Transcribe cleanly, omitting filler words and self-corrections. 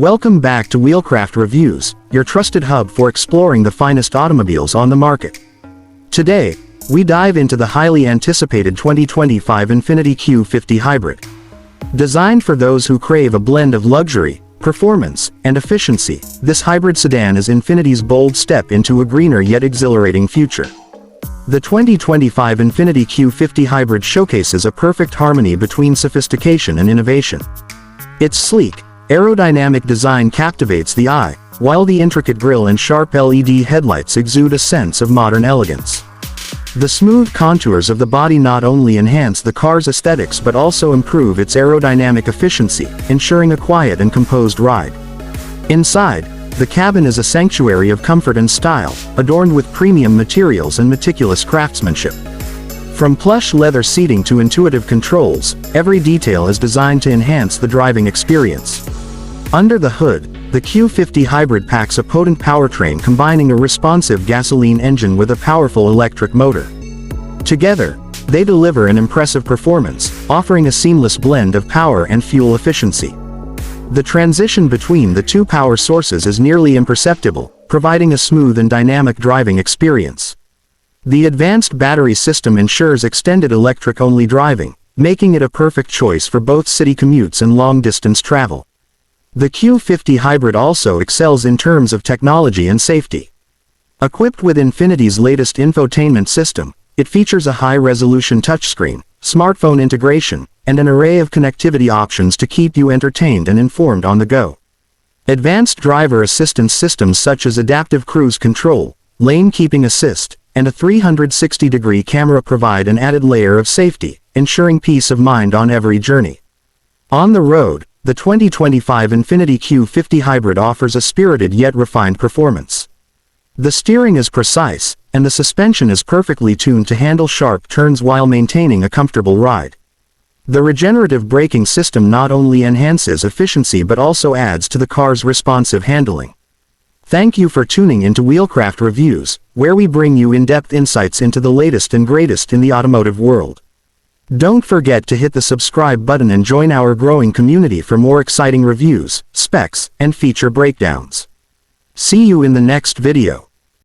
Welcome back to Wheelcraft Reviews, your trusted hub for exploring the finest automobiles on the market. Today, we dive into the highly anticipated 2025 Infiniti Q50 Hybrid. Designed for those who crave a blend of luxury, performance, and efficiency, this hybrid sedan is Infiniti's bold step into a greener yet exhilarating future. The 2025 Infiniti Q50 Hybrid showcases a perfect harmony between sophistication and innovation. Its sleek, aerodynamic design captivates the eye, while the intricate grille and sharp LED headlights exude a sense of modern elegance. The smooth contours of the body not only enhance the car's aesthetics but also improve its aerodynamic efficiency, ensuring a quiet and composed ride. Inside, the cabin is a sanctuary of comfort and style, adorned with premium materials and meticulous craftsmanship. From plush leather seating to intuitive controls, every detail is designed to enhance the driving experience. Under the hood, the Q50 Hybrid packs a potent powertrain combining a responsive gasoline engine with a powerful electric motor. Together, they deliver an impressive performance, offering a seamless blend of power and fuel efficiency. The transition between the two power sources is nearly imperceptible, providing a smooth and dynamic driving experience. The advanced battery system ensures extended electric-only driving, making it a perfect choice for both city commutes and long-distance travel. The Q50 Hybrid also excels in terms of technology and safety. Equipped with Infiniti's latest infotainment system, it features a high-resolution touchscreen, smartphone integration, and an array of connectivity options to keep you entertained and informed on the go. Advanced driver assistance systems such as adaptive cruise control, lane keeping assist, and a 360-degree camera provide an added layer of safety, ensuring peace of mind on every journey. On the road, the 2025 Infiniti Q50 Hybrid offers a spirited yet refined performance. The steering is precise, and the suspension is perfectly tuned to handle sharp turns while maintaining a comfortable ride. The regenerative braking system not only enhances efficiency but also adds to the car's responsive handling. Thank you for tuning into Wheelcraft Reviews, where we bring you in-depth insights into the latest and greatest in the automotive world. Don't forget to hit the subscribe button and join our growing community for more exciting reviews, specs, and feature breakdowns. See you in the next video.